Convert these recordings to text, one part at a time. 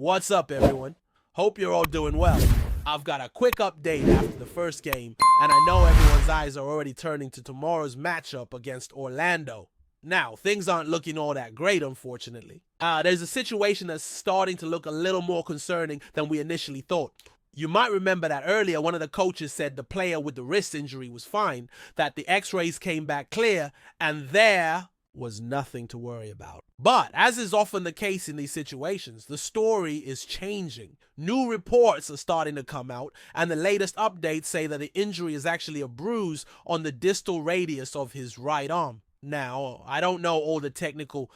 What's up, everyone? Hope you're all doing well. I've got a quick update after the first game, and I know everyone's eyes are already turning to tomorrow's matchup against Orlando. Now, things aren't looking all that great, unfortunately. There's a situation that's starting to look a little more concerning than we initially thought. You might remember that earlier one of the coaches said the player with the wrist injury was fine, that the x-rays came back clear, and there was nothing to worry about. But, as is often the case in these situations, the story is changing. New reports are starting to come out, and the latest updates say that the injury is actually a bruise on the distal radius of his right arm. Now, I don't know all the technical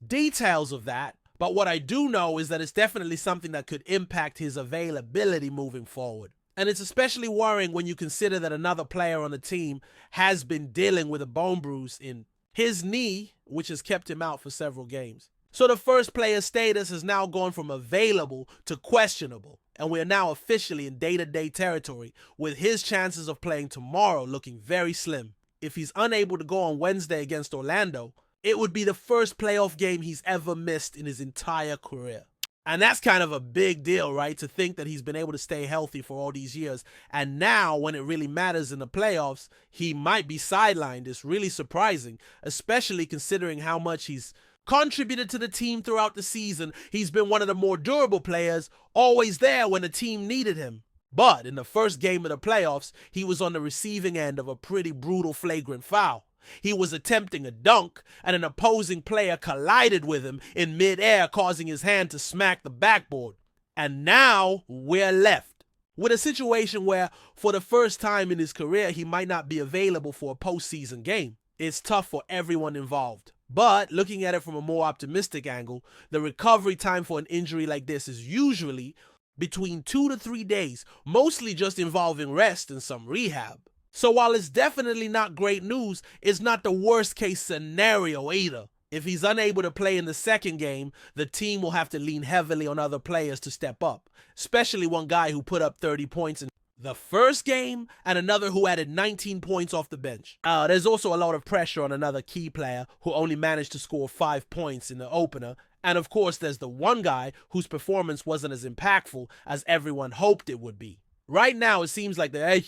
details of that, but what I do know is that it's definitely something that could impact his availability moving forward. And it's especially worrying when you consider that another player on the team has been dealing with a bone bruise in his knee, which has kept him out for several games. So the first player's status has now gone from available to questionable, and we are now officially in day-to-day territory, with his chances of playing tomorrow looking very slim. If he's unable to go on Wednesday against Orlando, it would be the first playoff game he's ever missed in his entire career. And that's kind of a big deal, right? To think that he's been able to stay healthy for all these years. And now, when it really matters in the playoffs, he might be sidelined. It's really surprising, especially considering how much he's contributed to the team throughout the season. He's been one of the more durable players, always there when the team needed him. But in the first game of the playoffs, he was on the receiving end of a pretty brutal flagrant foul. He was attempting a dunk, and an opposing player collided with him in midair, causing his hand to smack the backboard. And now we're left with a situation where, for the first time in his career, he might not be available for a postseason game. It's tough for everyone involved. But looking at it from a more optimistic angle, the recovery time for an injury like this is usually between 2 to 3 days, mostly just involving rest and some rehab. So while it's definitely not great news, it's not the worst case scenario either. If he's unable to play in the second game, the team will have to lean heavily on other players to step up, especially one guy who put up 30 points in the first game and another who added 19 points off the bench. There's also a lot of pressure on another key player who only managed to score 5 points in the opener. And of course, there's the one guy whose performance wasn't as impactful as everyone hoped it would be. Right now, it seems like the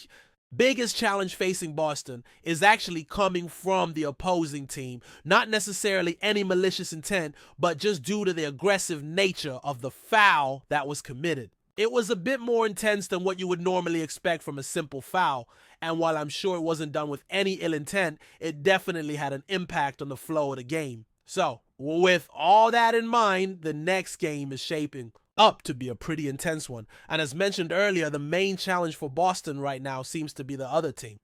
biggest challenge facing Boston is actually coming from the opposing team. Not necessarily any malicious intent, but just due to the aggressive nature of the foul that was committed. It was a bit more intense than what you would normally expect from a simple foul, and while I'm sure it wasn't done with any ill intent, it definitely had an impact on the flow of the game. So, with all that in mind, the next game is shaping up to be a pretty intense one. And as mentioned earlier, the main challenge for Boston right now seems to be the other team.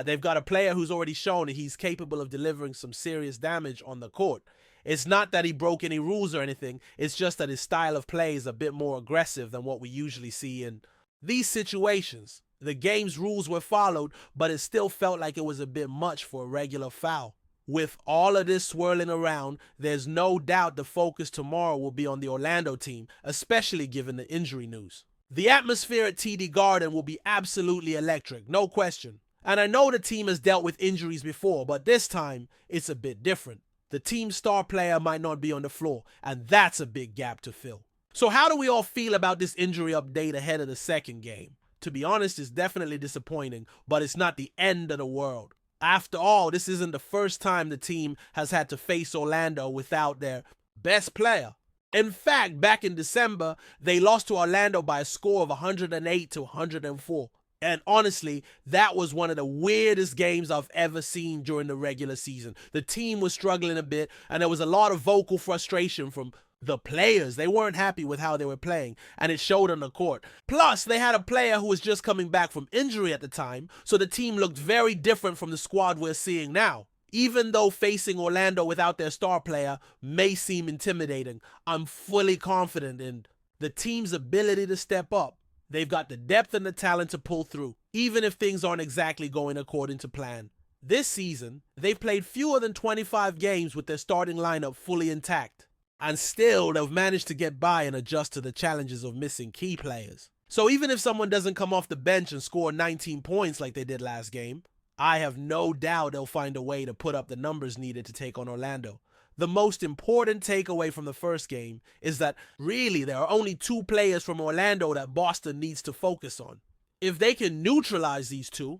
They've got a player who's already shown that he's capable of delivering some serious damage on the court. It's not that he broke any rules or anything, it's just that his style of play is a bit more aggressive than what we usually see in these situations. The game's rules were followed, but it still felt like it was a bit much for a regular foul. With all of this swirling around, there's no doubt the focus tomorrow will be on the Orlando team, especially given the injury news. The atmosphere at TD Garden will be absolutely electric, no question. And I know the team has dealt with injuries before, but this time, it's a bit different. The team's star player might not be on the floor, and that's a big gap to fill. So how do we all feel about this injury update ahead of the second game? To be honest, it's definitely disappointing, but it's not the end of the world. After all, this isn't the first time the team has had to face Orlando without their best player. In fact, back in December, they lost to Orlando by a score of 108 to 104. And honestly, that was one of the weirdest games I've ever seen during the regular season. The team was struggling a bit, and there was a lot of vocal frustration from the players. They weren't happy with how they were playing, and it showed on the court. Plus, they had a player who was just coming back from injury at the time, so the team looked very different from the squad we're seeing now. Even though facing Orlando without their star player may seem intimidating, I'm fully confident in the team's ability to step up. They've got the depth and the talent to pull through, even if things aren't exactly going according to plan. This season, they've played fewer than 25 games with their starting lineup fully intact. And still, they've managed to get by and adjust to the challenges of missing key players. So even if someone doesn't come off the bench and score 19 points like they did last game, I have no doubt they'll find a way to put up the numbers needed to take on Orlando. The most important takeaway from the first game is that really there are only two players from Orlando that Boston needs to focus on. If they can neutralize these two,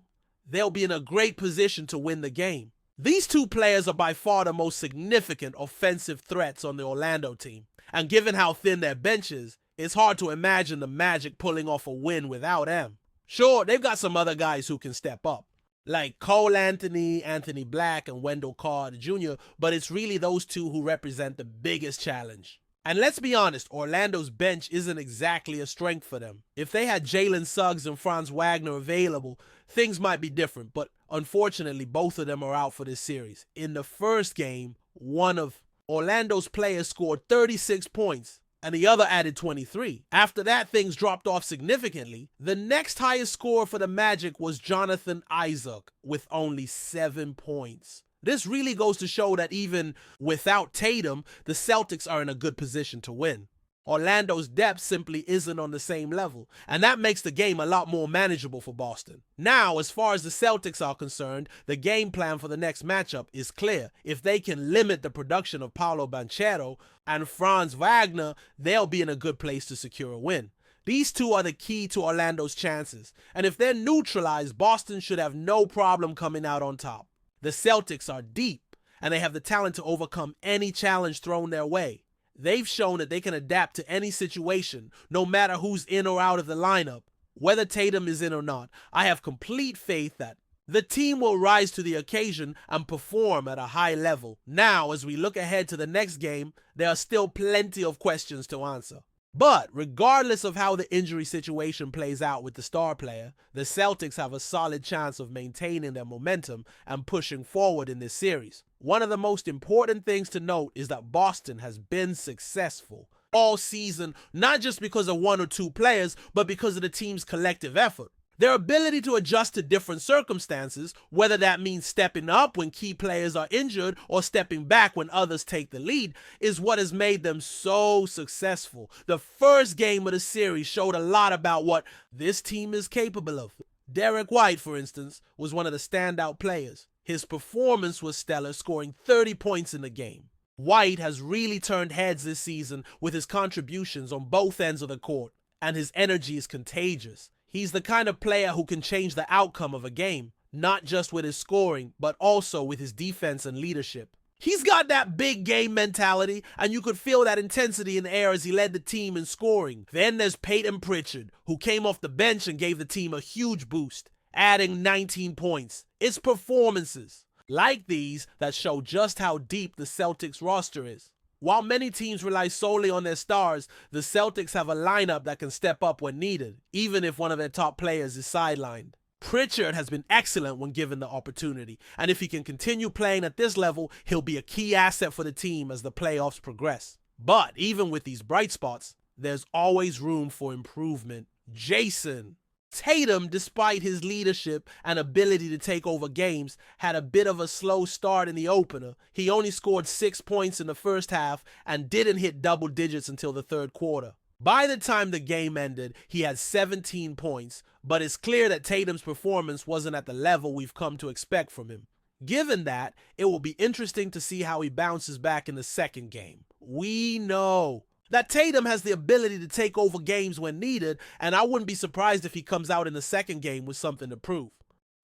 they'll be in a great position to win the game. These two players are by far the most significant offensive threats on the Orlando team, and given how thin their bench is, it's hard to imagine the Magic pulling off a win without them. Sure, they've got some other guys who can step up, like Cole Anthony, Anthony Black, and Wendell Carter Jr., but it's really those two who represent the biggest challenge. And let's be honest, Orlando's bench isn't exactly a strength for them. If they had Jalen Suggs and Franz Wagner available, things might be different, but unfortunately, both of them are out for this series. In the first game, one of Orlando's players scored 36 points, and the other added 23. After that, things dropped off significantly. The next highest scorer for the Magic was Jonathan Isaac with only 7 points. This really goes to show that even without Tatum, the Celtics are in a good position to win. Orlando's depth simply isn't on the same level, and that makes the game a lot more manageable for Boston. Now, as far as the Celtics are concerned, the game plan for the next matchup is clear. If they can limit the production of Paolo Banchero and Franz Wagner, they'll be in a good place to secure a win. These two are the key to Orlando's chances, and if they're neutralized, Boston should have no problem coming out on top. The Celtics are deep, and they have the talent to overcome any challenge thrown their way. They've shown that they can adapt to any situation, no matter who's in or out of the lineup. Whether Tatum is in or not, I have complete faith that the team will rise to the occasion and perform at a high level. Now, as we look ahead to the next game, there are still plenty of questions to answer. But regardless of how the injury situation plays out with the star player, the Celtics have a solid chance of maintaining their momentum and pushing forward in this series. One of the most important things to note is that Boston has been successful all season, not just because of one or two players, but because of the team's collective effort. Their ability to adjust to different circumstances, whether that means stepping up when key players are injured or stepping back when others take the lead, is what has made them so successful. The first game of the series showed a lot about what this team is capable of. Derek White, for instance, was one of the standout players. His performance was stellar, scoring 30 points in the game. White has really turned heads this season with his contributions on both ends of the court, and his energy is contagious. He's the kind of player who can change the outcome of a game, not just with his scoring, but also with his defense and leadership. He's got that big game mentality, and you could feel that intensity in the air as he led the team in scoring. Then there's Peyton Pritchard, who came off the bench and gave the team a huge boost, adding 19 points. It's performances like these that show just how deep the Celtics roster is. While many teams rely solely on their stars, the Celtics have a lineup that can step up when needed, even if one of their top players is sidelined. Pritchard has been excellent when given the opportunity, and if he can continue playing at this level, he'll be a key asset for the team as the playoffs progress. But even with these bright spots, there's always room for improvement. Jason Tatum, despite his leadership and ability to take over games, had a bit of a slow start in the opener. He only scored 6 points in the first half and didn't hit double digits until the third quarter. By the time the game ended, he had 17 points, but it's clear that Tatum's performance wasn't at the level we've come to expect from him. Given that, it will be interesting to see how he bounces back in the second game. We know that Tatum has the ability to take over games when needed, and I wouldn't be surprised if he comes out in the second game with something to prove.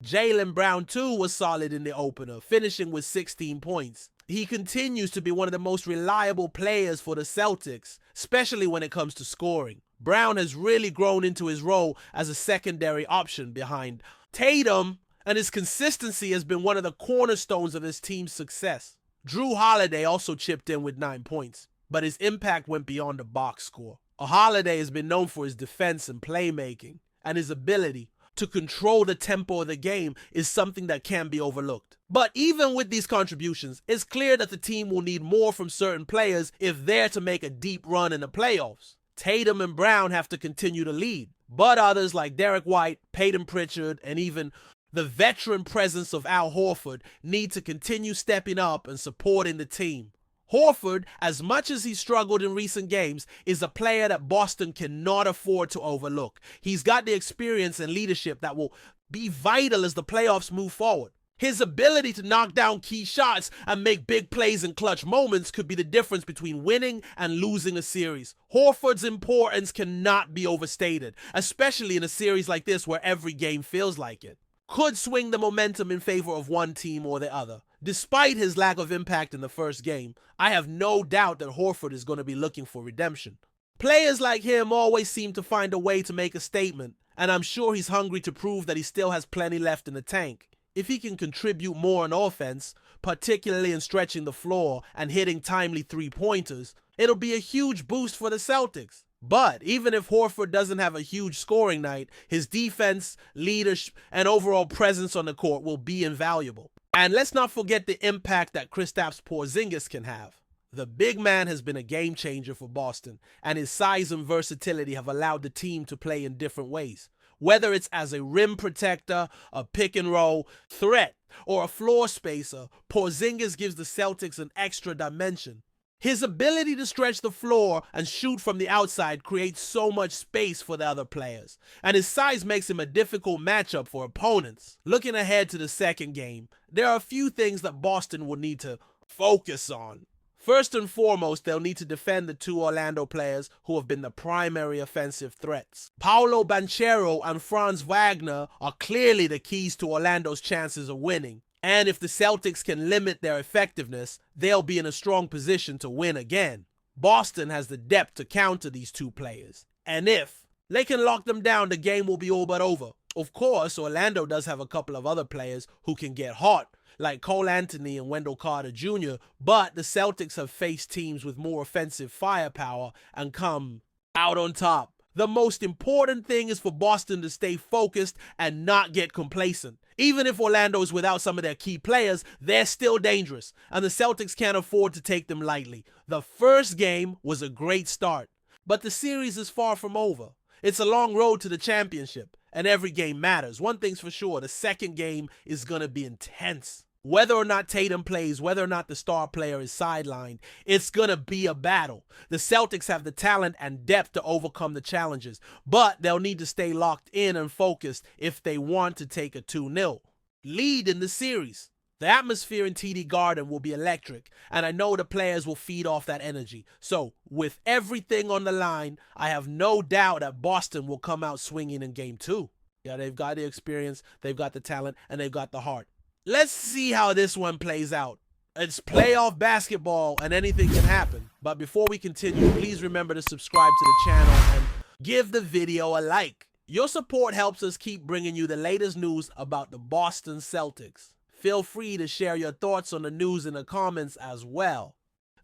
Jaylen Brown, too, was solid in the opener, finishing with 16 points. He continues to be one of the most reliable players for the Celtics, especially when it comes to scoring. Brown has really grown into his role as a secondary option behind Tatum, and his consistency has been one of the cornerstones of this team's success. Drew Holiday also chipped in with 9 points, but his impact went beyond the box score. Holiday has been known for his defense and playmaking, and his ability to control the tempo of the game is something that can't be overlooked. But even with these contributions, it's clear that the team will need more from certain players if they're to make a deep run in the playoffs. Tatum and Brown have to continue to lead, but others like Derek White, Peyton Pritchard, and even the veteran presence of Al Horford need to continue stepping up and supporting the team. Horford, as much as he struggled in recent games, is a player that Boston cannot afford to overlook. He's got the experience and leadership that will be vital as the playoffs move forward. His ability to knock down key shots and make big plays in clutch moments could be the difference between winning and losing a series. Horford's importance cannot be overstated, especially in a series like this where every game feels like it. Could swing the momentum in favor of one team or the other. Despite his lack of impact in the first game, I have no doubt that Horford is going to be looking for redemption. Players like him always seem to find a way to make a statement, and I'm sure he's hungry to prove that he still has plenty left in the tank. If he can contribute more on offense, particularly in stretching the floor and hitting timely three-pointers, it'll be a huge boost for the Celtics. But even if Horford doesn't have a huge scoring night, his defense, leadership, and overall presence on the court will be invaluable. And let's not forget the impact that Kristaps Porzingis can have. The big man has been a game changer for Boston, and his size and versatility have allowed the team to play in different ways. Whether it's as a rim protector, a pick and roll threat, or a floor spacer, Porzingis gives the Celtics an extra dimension. His ability to stretch the floor and shoot from the outside creates so much space for the other players, and his size makes him a difficult matchup for opponents. Looking ahead to the second game, there are a few things that Boston will need to focus on. First and foremost, they'll need to defend the two Orlando players who have been the primary offensive threats. Paolo Banchero and Franz Wagner are clearly the keys to Orlando's chances of winning. And if the Celtics can limit their effectiveness, they'll be in a strong position to win again. Boston has the depth to counter these two players. And if they can lock them down, the game will be all but over. Of course, Orlando does have a couple of other players who can get hot, like Cole Anthony and Wendell Carter Jr., but the Celtics have faced teams with more offensive firepower and come out on top. The most important thing is for Boston to stay focused and not get complacent. Even if Orlando is without some of their key players, they're still dangerous, and the Celtics can't afford to take them lightly. The first game was a great start, but the series is far from over. It's a long road to the championship, and every game matters. One thing's for sure, the second game is going to be intense. Whether or not Tatum plays, whether or not the star player is sidelined, it's going to be a battle. The Celtics have the talent and depth to overcome the challenges, but they'll need to stay locked in and focused if they want to take a 2-0 lead in the series. The atmosphere in TD Garden will be electric, and I know the players will feed off that energy. So, with everything on the line, I have no doubt that Boston will come out swinging in Game 2. Yeah, they've got the experience, they've got the talent, and they've got the heart. Let's see how this one plays out. It's playoff basketball and anything can happen. But before we continue, please remember to subscribe to the channel and give the video a like. Your support helps us keep bringing you the latest news about the Boston Celtics. Feel free to share your thoughts on the news in the comments as well.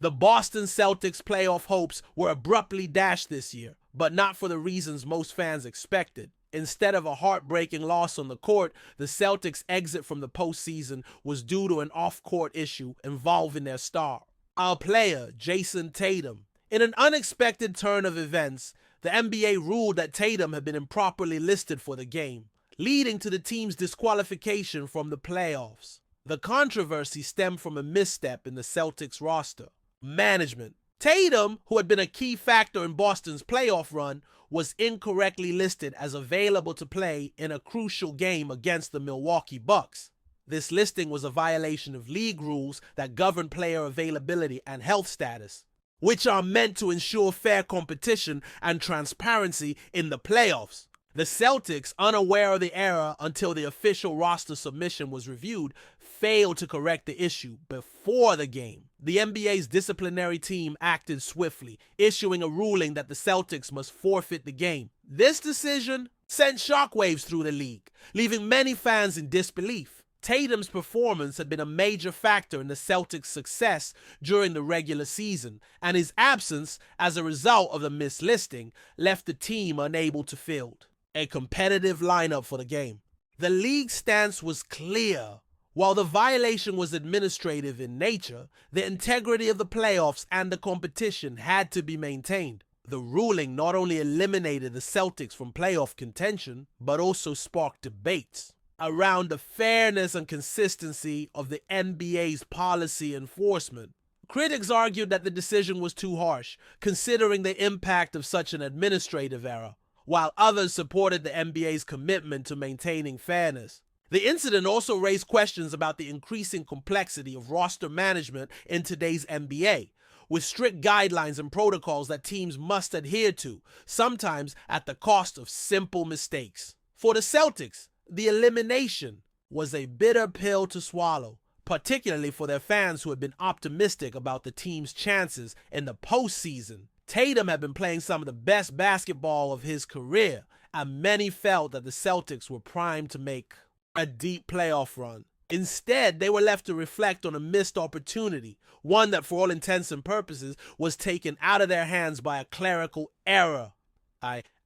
The Boston Celtics playoff hopes were abruptly dashed this year, but not for the reasons most fans expected. Instead of a heartbreaking loss on the court, the Celtics' exit from the postseason was due to an off-court issue involving their star, our player, Jason Tatum. In an unexpected turn of events, the NBA ruled that Tatum had been improperly listed for the game, leading to the team's disqualification from the playoffs. The controversy stemmed from a misstep in the Celtics roster management. Tatum, who had been a key factor in Boston's playoff run, was incorrectly listed as available to play in a crucial game against the Milwaukee Bucks. This listing was a violation of league rules that govern player availability and health status, which are meant to ensure fair competition and transparency in the playoffs. The Celtics, unaware of the error until the official roster submission was reviewed, failed to correct the issue before the game. The NBA's disciplinary team acted swiftly, issuing a ruling that the Celtics must forfeit the game. This decision sent shockwaves through the league, leaving many fans in disbelief. Tatum's performance had been a major factor in the Celtics' success during the regular season, and his absence as a result of the mislisting left the team unable to field a competitive lineup for the game. The league's stance was clear. While the violation was administrative in nature, the integrity of the playoffs and the competition had to be maintained. The ruling not only eliminated the Celtics from playoff contention, but also sparked debates around the fairness and consistency of the NBA's policy enforcement. Critics argued that the decision was too harsh, considering the impact of such an administrative error, while others supported the NBA's commitment to maintaining fairness. The incident also raised questions about the increasing complexity of roster management in today's NBA, with strict guidelines and protocols that teams must adhere to, sometimes at the cost of simple mistakes. For the Celtics, the elimination was a bitter pill to swallow, particularly for their fans who had been optimistic about the team's chances in the postseason. Tatum had been playing some of the best basketball of his career, and many felt that the Celtics were primed to make a deep playoff run. Instead, they were left to reflect on a missed opportunity, one that for all intents and purposes was taken out of their hands by a clerical error.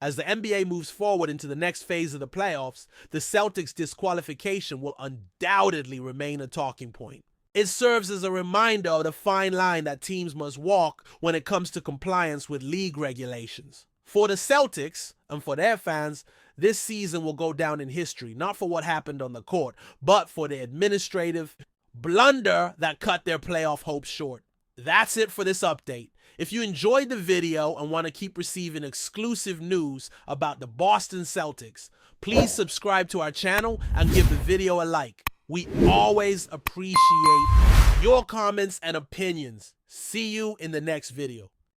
As the NBA moves forward into the next phase of the playoffs, the Celtics' disqualification will undoubtedly remain a talking point. It serves as a reminder of the fine line that teams must walk when it comes to compliance with league regulations. For the Celtics, and for their fans, this season will go down in history, not for what happened on the court, but for the administrative blunder that cut their playoff hopes short. That's it for this update. If you enjoyed the video and want to keep receiving exclusive news about the Boston Celtics, please subscribe to our channel and give the video a like. We always appreciate your comments and opinions. See you in the next video.